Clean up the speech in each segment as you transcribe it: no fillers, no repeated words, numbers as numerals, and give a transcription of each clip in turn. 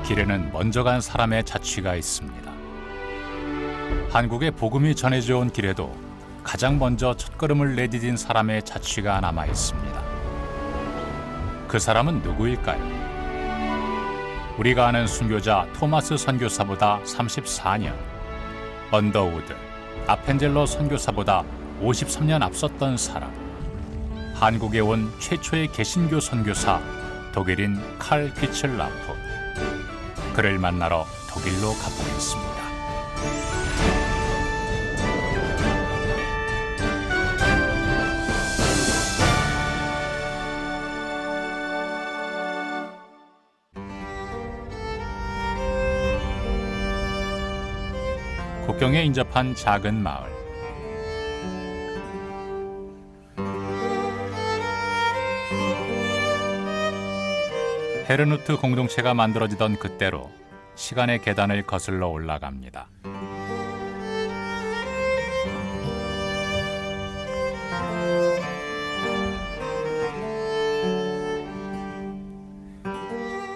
길에는 먼저 간 사람의 자취가 있습니다. 한국의 복음이 전해져 온 길에도 가장 먼저 첫걸음을 내디딘 사람의 자취가 남아 있습니다. 그 사람은 누구일까요? 우리가 아는 순교자 토마스 선교사보다 34년, 언더우드, 아펜젤러 선교사보다 53년 앞섰던 사람, 한국에 온 최초의 개신교 선교사 독일인 칼 피츠라프. 그를 만나러 독일로 가보겠습니다. 국경에 인접한 작은 마을. 헤르누트 공동체가 만들어지던 그때로 시간의 계단을 거슬러 올라갑니다.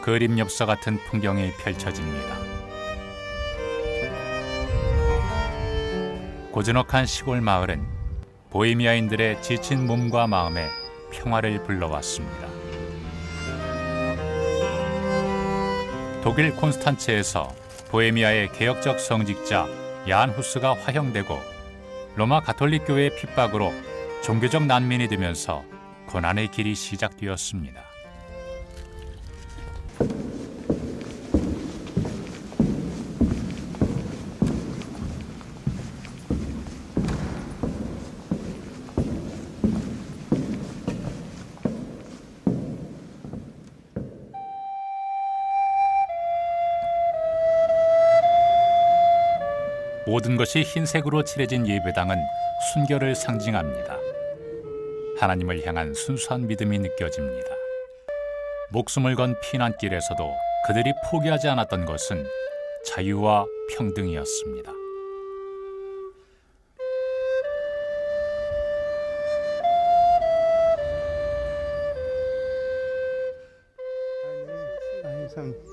그림 엽서 같은 풍경이 펼쳐집니다. 고즈넉한 시골 마을은 보헤미아인들의 지친 몸과 마음에 평화를 불러왔습니다. 독일 콘스탄츠에서 보헤미아의 개혁적 성직자 야한 후스가 화형되고 로마 가톨릭 교회의 핍박으로 종교적 난민이 되면서 고난의 길이 시작되었습니다. 모든 것이 흰색으로 칠해진 예배당은 순결을 상징합니다. 하나님을 향한 순수한 믿음이 느껴집니다. 목숨을 건 피난길에서도 그들이 포기하지 않았던 것은 자유와 평등이었습니다.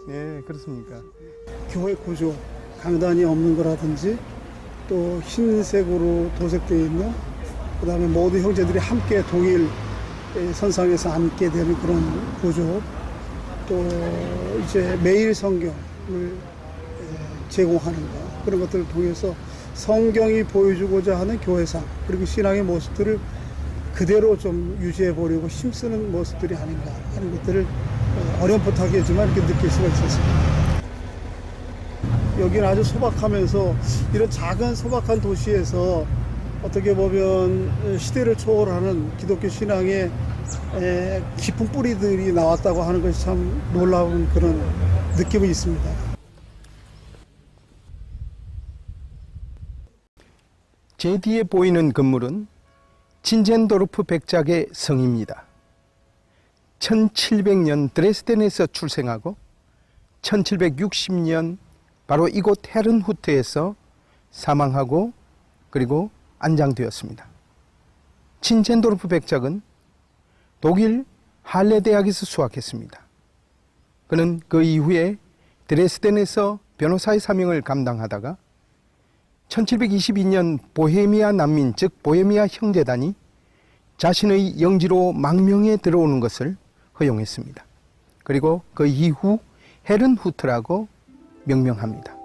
네, 그렇습니까? 교회 구조, 강단이 없는 거라든지 또 흰색으로 도색되어 있는, 그 다음에 모든 형제들이 함께 동일 선상에서 앉게 되는 그런 구조, 또 이제 매일 성경을 제공하는 것, 그런 것들을 통해서 성경이 보여주고자 하는 교회상, 그리고 신앙의 모습들을 그대로 좀 유지해 보려고 힘쓰는 모습들이 아닌가 하는 것들을 어렴풋하게지만 이렇게 느낄 수가 있었습니다. 여기는 아주 소박하면서 이런 작은 소박한 도시에서 어떻게 보면 시대를 초월하는 기독교 신앙의 깊은 뿌리들이 나왔다고 하는 것이 참 놀라운 그런 느낌이 있습니다. 제 뒤에 보이는 건물은 진젠도르프 백작의 성입니다. 1700년 드레스덴에서 출생하고 1760년 바로 이곳 헤른후트에서 사망하고 그리고 안장되었습니다. 진젠도르프 백작은 독일 할레 대학에서 수학했습니다. 그는 그 이후에 드레스덴에서 변호사의 사명을 감당하다가 1722년 보헤미아 난민, 즉 보헤미아 형제단이 자신의 영지로 망명에 들어오는 것을 허용했습니다. 그리고 그 이후 헤른후트라고 명명합니다.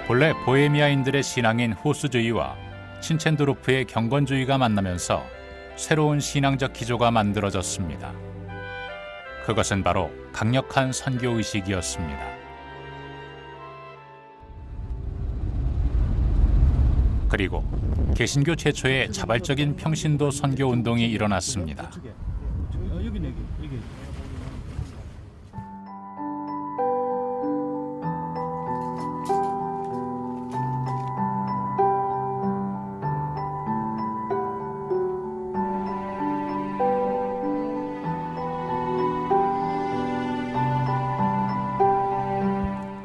본래 보헤미아인들의 신앙인 호수주의와 친첸도르프의 경건주의가 만나면서 새로운 신앙적 기조가 만들어졌습니다. 그것은 바로 강력한 선교의식이었습니다. 그리고 개신교 최초의 자발적인 평신도 선교운동이 일어났습니다.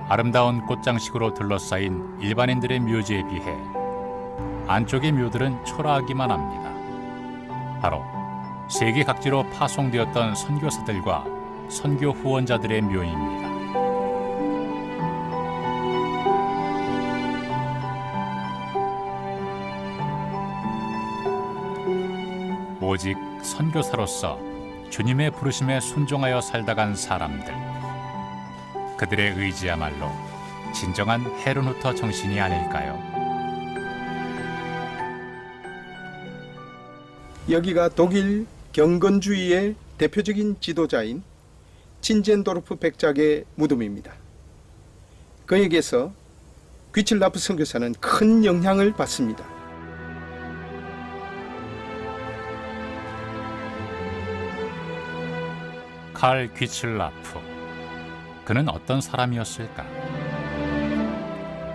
아름다운 꽃장식으로 둘러싸인 일반인들의 묘지에 비해 안쪽의 묘들은 초라하기만 합니다. 바로 세계 각지로 파송되었던 선교사들과 선교 후원자들의 묘입니다. 오직 선교사로서 주님의 부르심에 순종하여 살다간 사람들. 그들의 의지야말로 진정한 헤르누터 정신이 아닐까요? 여기가 독일 경건주의의 대표적인 지도자인 친젠도르프 백작의 무덤입니다. 그에게서 귀칠라프 선교사는 큰 영향을 받습니다. 칼 귀칠라프. 그는 어떤 사람이었을까?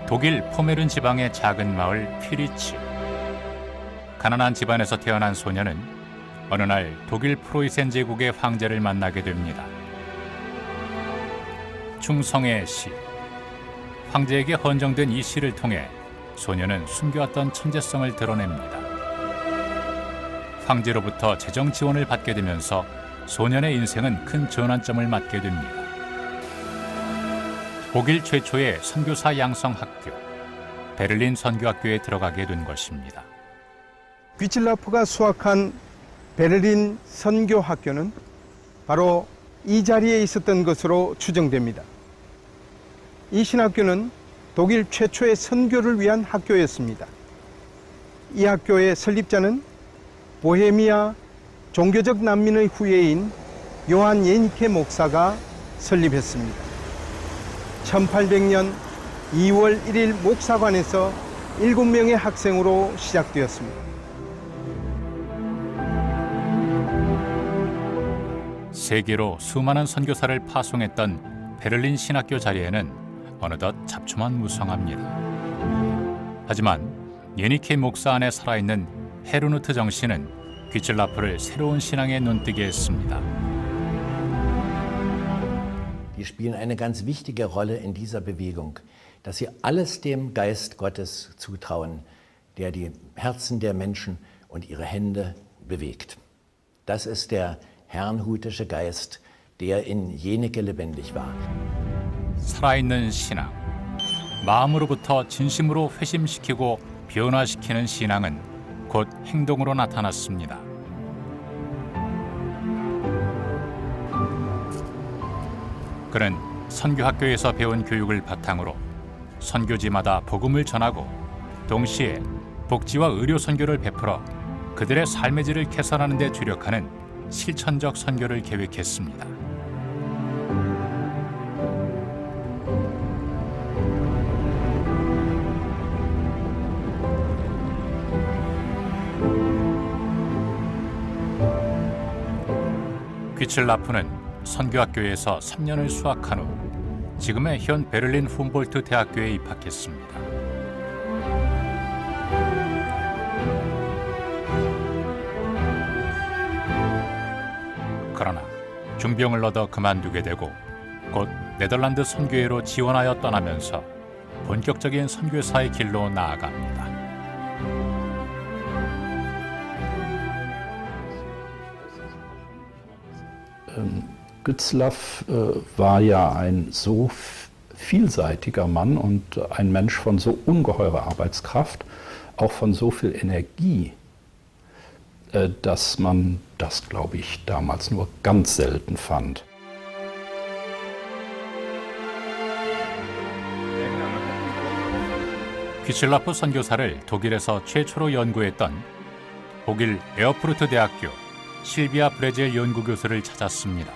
독일 포메른 지방의 작은 마을 퀴리츠. 가난한 집안에서 태어난 소녀는 어느 날 독일 프로이센 제국의 황제를 만나게 됩니다. 충성의 시. 황제에게 헌정된 이 시를 통해 소녀는 숨겨왔던 천재성을 드러냅니다. 황제로부터 재정 지원을 받게 되면서 소년의 인생은 큰 전환점을 맞게 됩니다. 독일 최초의 선교사 양성 학교, 베를린 선교학교에 들어가게 된 것입니다. 귀칠라프가 수학한 베를린 선교학교는 바로 이 자리에 있었던 것으로 추정됩니다. 이 신학교는 독일 최초의 선교를 위한 학교였습니다. 이 학교의 설립자는 보헤미아 종교적 난민의 후예인 요한 예니케 목사가 설립했습니다. 1800년 2월 1일 목사관에서 7명의 학생으로 시작되었습니다. 세계로 수많은 선교사를 파송했던 베를린 신학교 자리에는 어느덧 잡초만 무성합니다. 하지만 예니케 목사 안에 살아있는 헤르누트 정신은 귀칠라프를 새로운 신앙에 눈뜨게 했습니다. Die spielen eine ganz wichtige Rolle in dieser Bewegung, dass sie alles dem Geist Gottes zutrauen, der die Herzen der Menschen und ihre Hände bewegt. Das ist der herrnhutische Geist, der in Jenicke lebendig war. 살아있는 신앙, 마음으로부터 진심으로 회심시키고 변화시키는 신앙은 곧 행동으로 나타났습니다. 그는 선교학교에서 배운 교육을 바탕으로 선교지마다 복음을 전하고 동시에 복지와 의료 선교를 베풀어 그들의 삶의 질을 개선하는 데 주력하는 실천적 선교를 계획했습니다. 귀칠라프는 선교학교에서 3년을 수학한 후 지금의 현 베를린 훔볼트 대학교에 입학했습니다. 그러나 중병을 얻어 그만두게 되고 곧 네덜란드 선교회로 지원하여 떠나면서 본격적인 선교사의 길로 나아갑니다. Gützlaff war ja ein so vielseitiger Mann und ein Mensch von so ungeheurer Arbeitskraft, auch von so viel Energie, dass man das, glaube ich, damals nur ganz selten fand. 귀칠라프 선교사를 독일에서 최초로 연구했던 독일 에어프루트 대학교 실비아 브레젤 연구교수를 찾았습니다.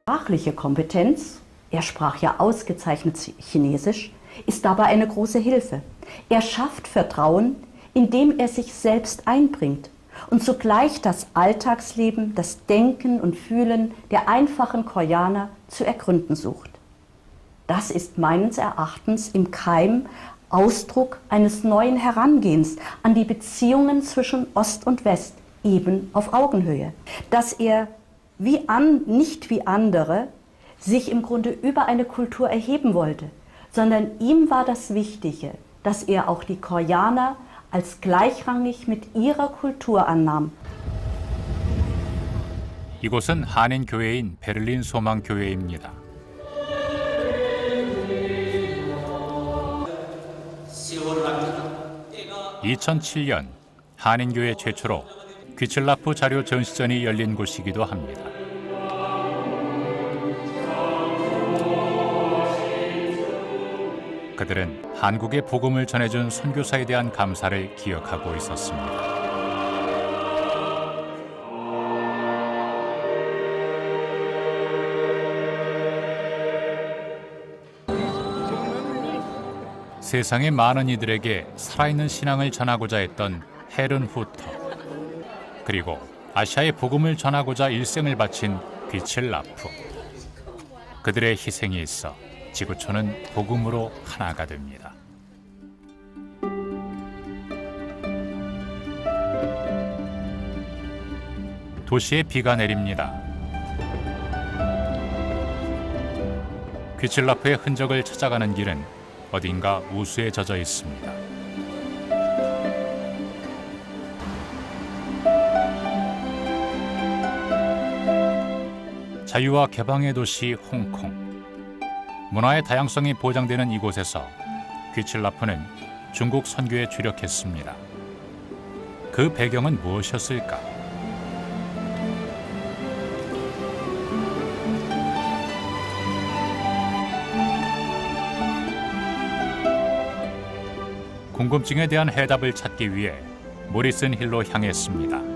Sprachliche Kompetenz, er sprach ja ausgezeichnet Chinesisch, ist dabei eine große Hilfe. Er schafft Vertrauen, indem er sich selbst einbringt und zugleich das Alltagsleben, das Denken und Fühlen der einfachen Koreaner zu ergründen sucht. Das ist meines Erachtens im Keim Ausdruck eines neuen Herangehens an die Beziehungen zwischen Ost und West, eben auf Augenhöhe. Dass er nicht wie andere sich im Grunde über eine Kultur erheben wollte, sondern ihm war das Wichtige, dass er auch die Koreaner als gleichrangig mit ihrer Kultur annahm. 이곳은 한인 교회인 베를린 소망 교회입니다. (2007년) 한인 교회 최초로 귀칠라프 자료 전시전이 열린 곳이기도 합니다. 그들은 한국의 복음을 전해준 선교사에 대한 감사를 기억하고 있었습니다. 세상의 많은 이들에게 살아있는 신앙을 전하고자 했던 헤른 후터, 그리고 아시아의 복음을 전하고자 일생을 바친 귀칠라프. 그들의 희생이 있어 지구촌은 복음으로 하나가 됩니다. 도시에 비가 내립니다. 귀칠라프의 흔적을 찾아가는 길은 어딘가 우수에 젖어 있습니다. 자유와 개방의 도시 홍콩. 문화의 다양성이 보장되는 이곳에서 귀칠라프는 중국 선교에 주력했습니다. 그 배경은 무엇이었을까? 궁금증에 대한 해답을 찾기 위해 모리슨 힐로 향했습니다.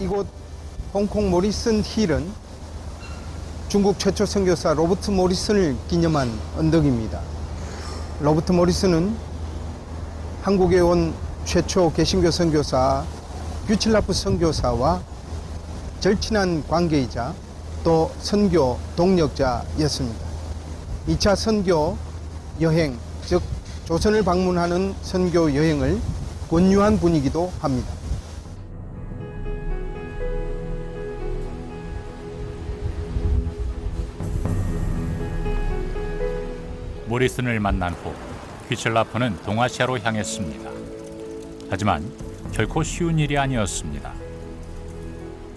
이곳 홍콩 모리슨 힐은 중국 최초 선교사 로버트 모리슨을 기념한 언덕입니다. 로버트 모리슨은 한국에 온 최초 개신교 선교사 귀칠라프 선교사와 절친한 관계이자 또 선교 동력자였습니다. 2차 선교 여행, 즉 조선을 방문하는 선교 여행을 권유한 분이기도 합니다. 모리슨을 만난 후 귀칠라프는 동아시아로 향했습니다. 하지만 결코 쉬운 일이 아니었습니다.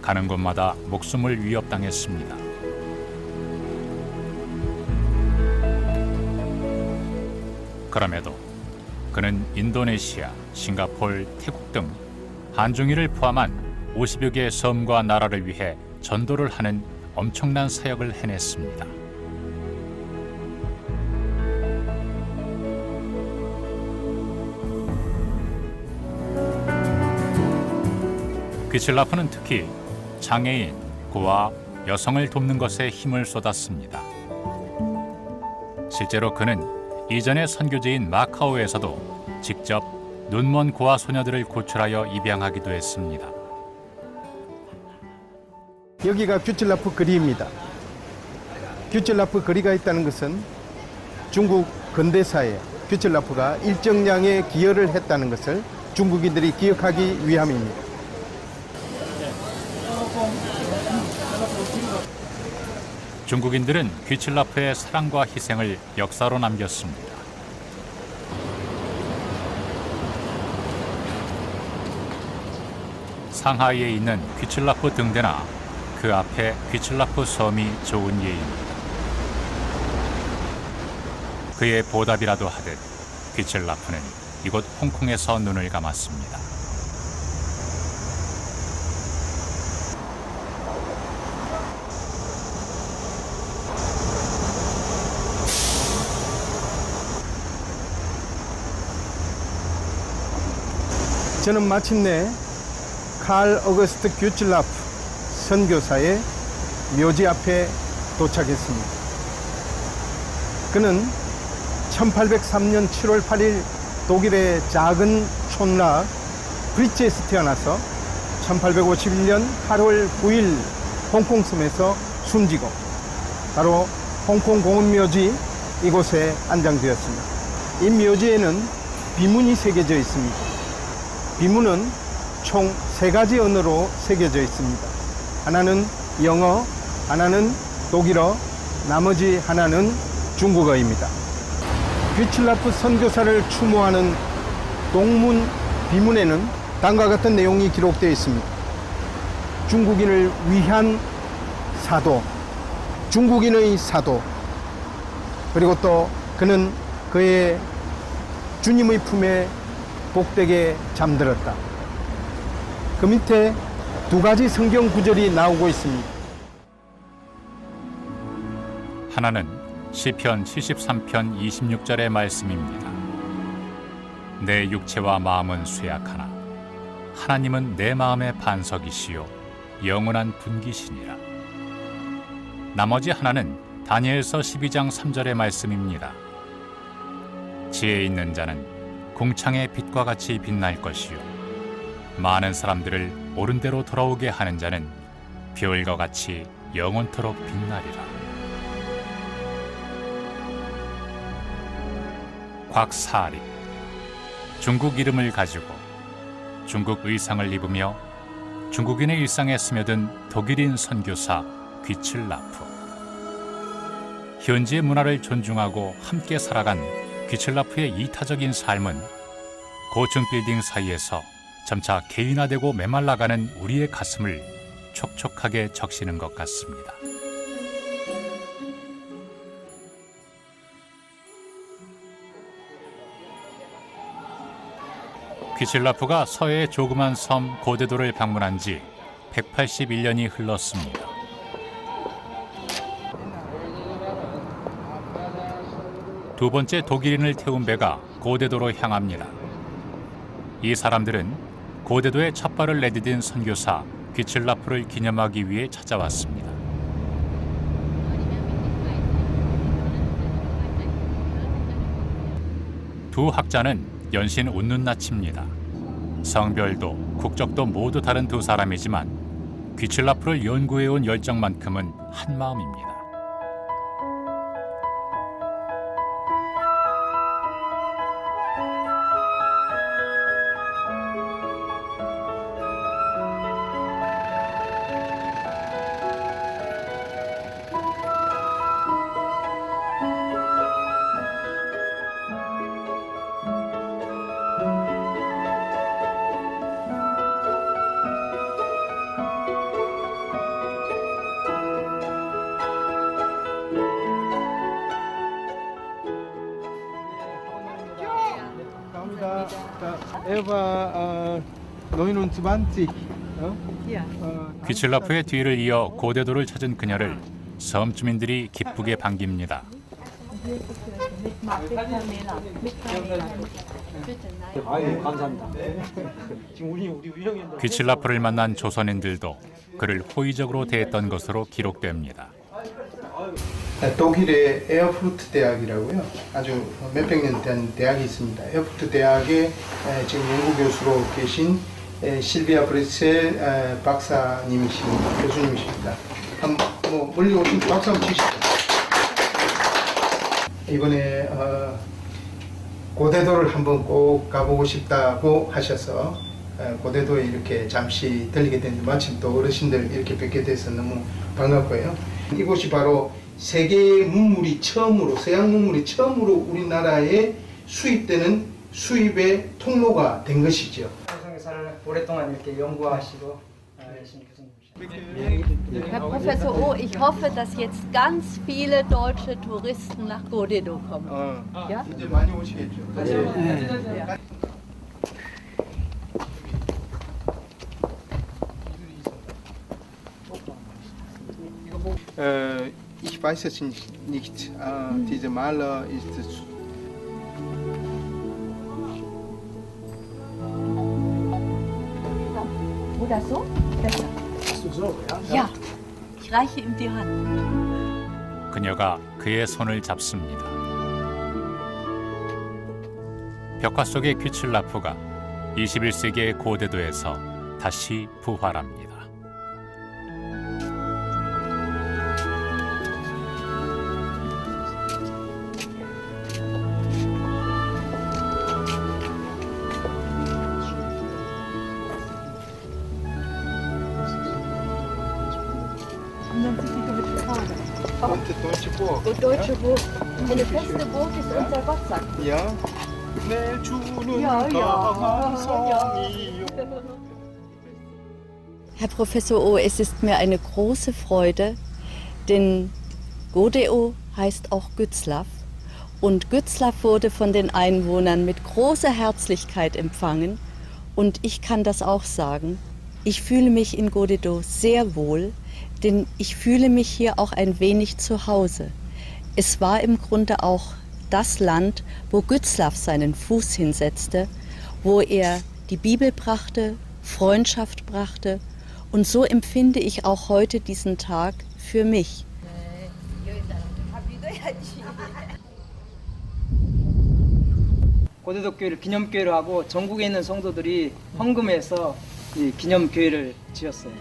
가는 곳마다 목숨을 위협당했습니다. 그럼에도 그는 인도네시아, 싱가폴, 태국 등 한중일을 포함한 50여 개의 섬과 나라를 위해 전도를 하는 엄청난 사역을 해냈습니다. 귀칠라프는 특히 장애인, 고아, 여성을 돕는 것에 힘을 쏟았습니다. 실제로 그는 이전의 선교지인 마카오에서도 직접 눈먼 고아 소녀들을 구출하여 입양하기도 했습니다. 여기가 귀칠라프 거리입니다. 귀칠라프 거리가 있다는 것은 중국 근대사에 귀칠라프가 일정량의 기여를 했다는 것을 중국인들이 기억하기 위함입니다. 중국인들은 귀칠라프의 사랑과 희생을 역사로 남겼습니다. 상하이에 있는 귀칠라프 등대나 그 앞에 귀칠라프 섬이 좋은 예입니다. 그의 보답이라도 하듯 귀칠라프는 이곳 홍콩에서 눈을 감았습니다. 저는 마침내 칼 어거스트 귀칠라프 선교사의 묘지 앞에 도착했습니다. 그는 1803년 7월 8일 독일의 작은 촌락 브리츠에서 태어나서 1851년 8월 9일 홍콩섬에서 숨지고 바로 홍콩 공원묘지 이곳에 안장되었습니다. 이 묘지에는 비문이 새겨져 있습니다. 비문은 총 3가지 언어로 새겨져 있습니다. 하나는 영어, 하나는 독일어, 나머지 하나는 중국어입니다. 귀칠라프 선교사를 추모하는 동문 비문에는 다음과 같은 내용이 기록되어 있습니다. 중국인을 위한 사도, 중국인의 사도, 그리고 또 그는 그의 주님의 품에 복되게 잠들었다. 그 밑에 두 가지 성경 구절이 나오고 있습니다. 하나는 시편 73편 26절의 말씀입니다. 내 육체와 마음은 쇠약하나 하나님은 내 마음의 반석이시요 영원한 분기시니라. 나머지 하나는 다니엘서 12장 3절의 말씀입니다. 지혜 있는 자는 궁창의 빛과 같이 빛날 것이요 많은 사람들을 옳은 대로 돌아오게 하는 자는 별과 같이 영원토록 빛나리라. 곽사리, 중국 이름을 가지고 중국 의상을 입으며 중국인의 일상에 스며든 독일인 선교사 귀칠라프. 현지의 문화를 존중하고 함께 살아간 귀칠라프의 이타적인 삶은 고층 빌딩 사이에서 점차 개인화되고 메말라가는 우리의 가슴을 촉촉하게 적시는 것 같습니다. 귀칠라프가 서해의 조그만 섬 고데도를 방문한 지 181년이 흘렀습니다. 두 번째 독일인을 태운 배가 고데도로 향합니다. 이 사람들은 고데도에 첫 발을 내디딘 선교사 귀칠라프를 기념하기 위해 찾아왔습니다. 두 학자는 연신 웃는 낯입니다. 성별도 국적도 모두 다른 두 사람이지만 귀칠라프를 연구해온 열정만큼은 한 마음입니다. 에바 29. 귀칠라프의 뒤를 이어 고데도를 찾은 그녀를 섬 주민들이 기쁘게 반깁니다. 귀칠라프를 만난 조선인들도 그를 호의적으로 대했던 것으로 기록됩니다. 독일의 에어프루트 대학이라고요. 아주 몇백 년 된 대학이 있습니다. 에어프루트 대학에 지금 연구교수로 계신 실비아 브리체 박사님이십니다. 교수님이십니다. 뭐 멀리 오신 박수 한번 치시죠. 이번에 고데도를 한번 꼭 가보고 싶다고 하셔서 고데도에 이렇게 잠시 들리게 됐는데 마침 또 어르신들 이렇게 뵙게 돼서 너무 반갑고요. 이곳이 바로 세계 문물이 처음으로, 서양 문물이 처음으로 우리나라에 수입되는 수입의 통로가 된 것이죠. 성경사를 오랫동안 이렇게 연구하시고 열심히 Herr Professor Oh, ich hoffe, dass jetzt ganz viele deutsche Touristen nach Godedo kommen. Ja? 이제 많이 오시겠죠. Ja. Ich weiß es nicht. Dieser Maler ist es. Oder so? Besser. Ja, ich reiche ihm die Hand. 그녀가 그의 손을 잡습니다. 벽화 속의 귀칠라프가 21세기의 고데도에서 다시 부활합니다. Und der deutsche Burg. Und deutsche Burg. Eine feste Burg ist unser Gott, sagt man. Ja. 내 주는 Ja, 강한 ja. 성이요. Herr Professor O, es ist mir eine große Freude, denn Godeo heißt auch Gützlaff. Und Gützlaff wurde von den Einwohnern mit großer Herzlichkeit empfangen. Und ich kann das auch sagen. Ich fühle mich in Godeo sehr wohl, denn ich fühle mich hier auch ein wenig zu Hause. Es war im Grunde auch das Land, wo Gützlaff seinen Fuß hinsetzte, wo er die Bibel brachte, Freundschaft brachte. Und so empfinde ich auch heute diesen Tag für mich. 고대도 교회를 기념교회로 하고 전국에 있는 성도들이 헌금해서 이 기념교회를 지었어요.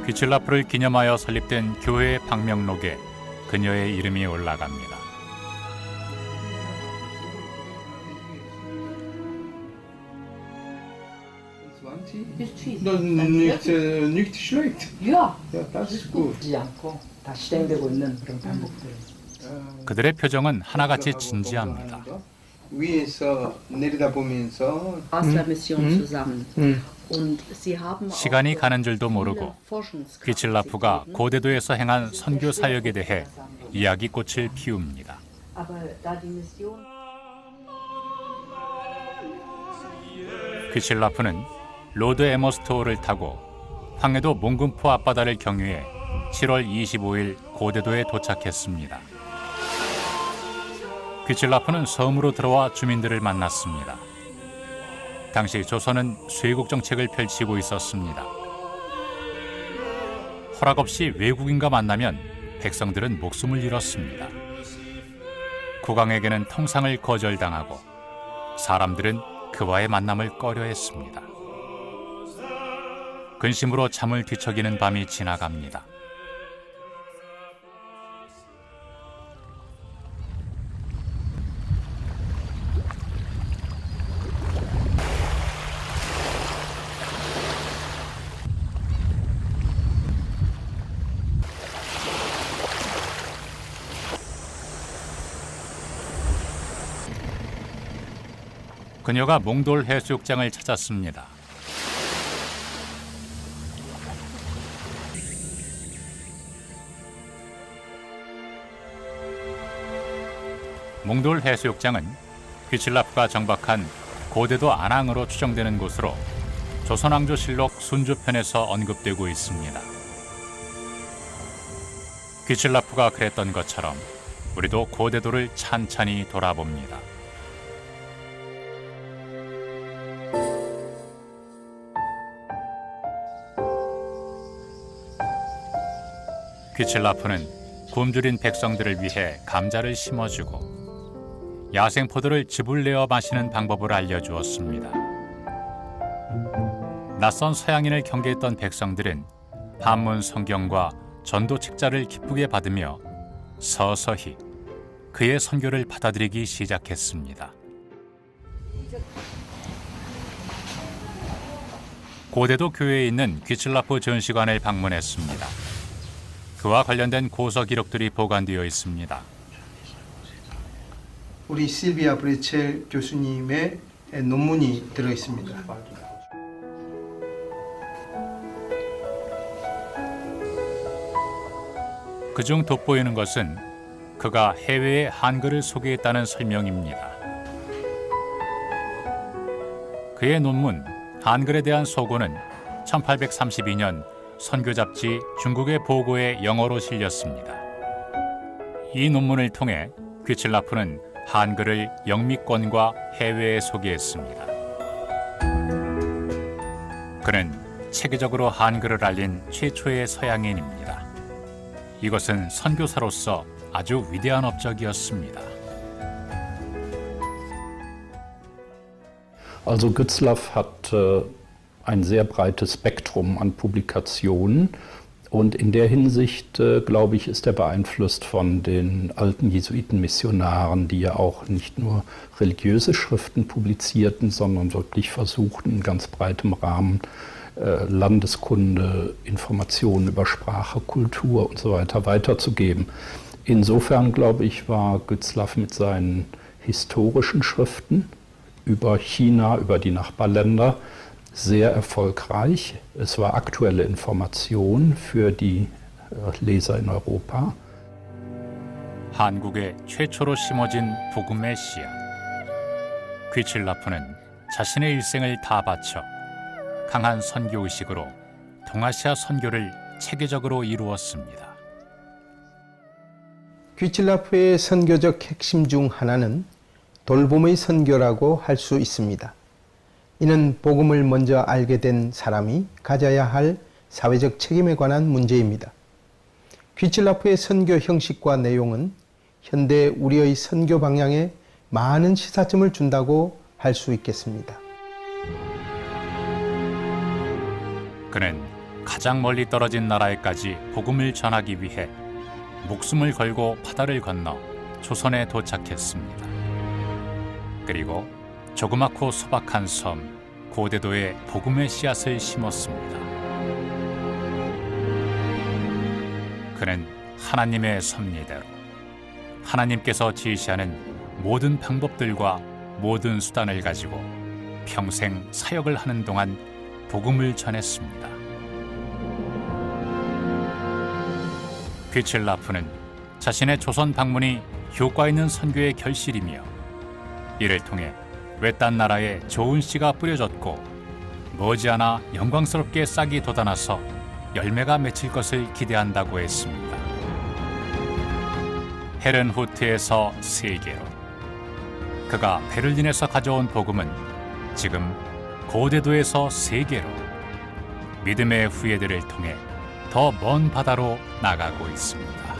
귀칠라프를 기념하여 설립된 교회의 방명록에 그녀의 이름이 올라갑니다. Nicht schlecht. Ja, Ja, das ist gut. 지지 않고 다 실행되고 있는 그런 방법들. 그들의 표정은 하나같이 진지합니다. 위에서 내려다보면서 Basler-Mission zusammen. Und sie haben auch 시간이 가는 줄도 모르고 Forschungskapazität. 귀칠라프가 고대도에서 행한 선교 사역에 대해 이야기꽃을 피웁니다. Aber da die Mission 귀칠라프는 로드 에머스토어를 타고 황해도 몽금포 앞바다를 경유해 7월 25일 고대도에 도착했습니다. 귀칠라프는 섬으로 들어와 주민들을 만났습니다. 당시 조선은 쇄국 정책을 펼치고 있었습니다. 허락 없이 외국인과 만나면 백성들은 목숨을 잃었습니다. 국왕에게는 통상을 거절당하고 사람들은 그와의 만남을 꺼려했습니다. 근심으로 잠을 뒤척이는 밤이 지나갑니다. 그녀가 몽돌 해수욕장을 찾았습니다. 몽돌 해수욕장은 귀칠라프가 정박한 고대도 안항으로 추정되는 곳으로 조선왕조실록 순주편에서 언급되고 있습니다. 귀칠라프가 그랬던 것처럼 우리도 고대도를 찬찬히 돌아봅니다. 귀칠라프는 굶주린 백성들을 위해 감자를 심어주고 야생포도를 즙을 내어 마시는 방법을 알려주었습니다. 낯선 서양인을 경계했던 백성들은 한문 성경과 전도 책자를 기쁘게 받으며 서서히 그의 선교를 받아들이기 시작했습니다. 고대도 교회에 있는 귀칠라프 전시관을 방문했습니다. 그와 관련된 고서 기록들이 보관되어 있습니다. 우리 실비아 브레첼 교수님의 논문이 들어 있습니다. 그중 돋보이는 것은 그가 해외에 한글을 소개했다는 설명입니다. 그의 논문 한글에 대한 소고는 1832년 선교 잡지 중국의 보고에 영어로 실렸습니다. 이 논문을 통해 귀칠라프는 한글을 영미권과 해외에 소개했습니다. 그는 체계적으로 한글을 알린 최초의 서양인입니다. 이것은 선교사로서 아주 위대한 업적이었습니다. Also Gützlaff hat ein sehr breites Spektrum an Publikationen Und in der Hinsicht, glaube ich, ist er beeinflusst von den alten Jesuitenmissionaren, die ja auch nicht nur religiöse Schriften publizierten, sondern wirklich versuchten, in ganz breitem Rahmen Landeskunde, Informationen über Sprache, Kultur und so weiter weiterzugeben. Insofern, glaube ich, war Gützlaff mit seinen historischen Schriften über China, über die Nachbarländer, sehr erfolgreich. Es war aktuelle Information für die Leser in Europa. 한국에 최초로 심어진 복음의 씨앗. 귀칠라프는 자신의 일생을 다 바쳐 강한 선교의식으로 동아시아 선교를 체계적으로 이루었습니다. 귀칠라프의 선교적 핵심 중 하나는 돌봄의 선교라고 할 수 있습니다. 이는 복음을 먼저 알게 된 사람이 가져야 할 사회적 책임에 관한 문제입니다. 귀칠라프의 선교 형식과 내용은 현대 우리의 선교 방향에 많은 시사점을 준다고 할 수 있겠습니다. 그는 가장 멀리 떨어진 나라에까지 복음을 전하기 위해 목숨을 걸고 바다를 건너 조선에 도착했습니다. 그리고 조그맣고 소박한 섬 고대도에 복음의 씨앗을 심었습니다. 그는 하나님의 섭리대로 하나님께서 지시하는 모든 방법들과 모든 수단을 가지고 평생 사역을 하는 동안 복음을 전했습니다. 귀칠라프는 자신의 조선 방문이 효과 있는 선교의 결실이며 이를 통해 외딴 나라에 좋은 씨가 뿌려졌고 머지않아 영광스럽게 싹이 돋아나서 열매가 맺힐 것을 기대한다고 했습니다. 헤른후트에서 세계로 그가 베를린에서 가져온 복음은 지금 고대도에서 세계로 믿음의 후예들을 통해 더 먼 바다로 나가고 있습니다.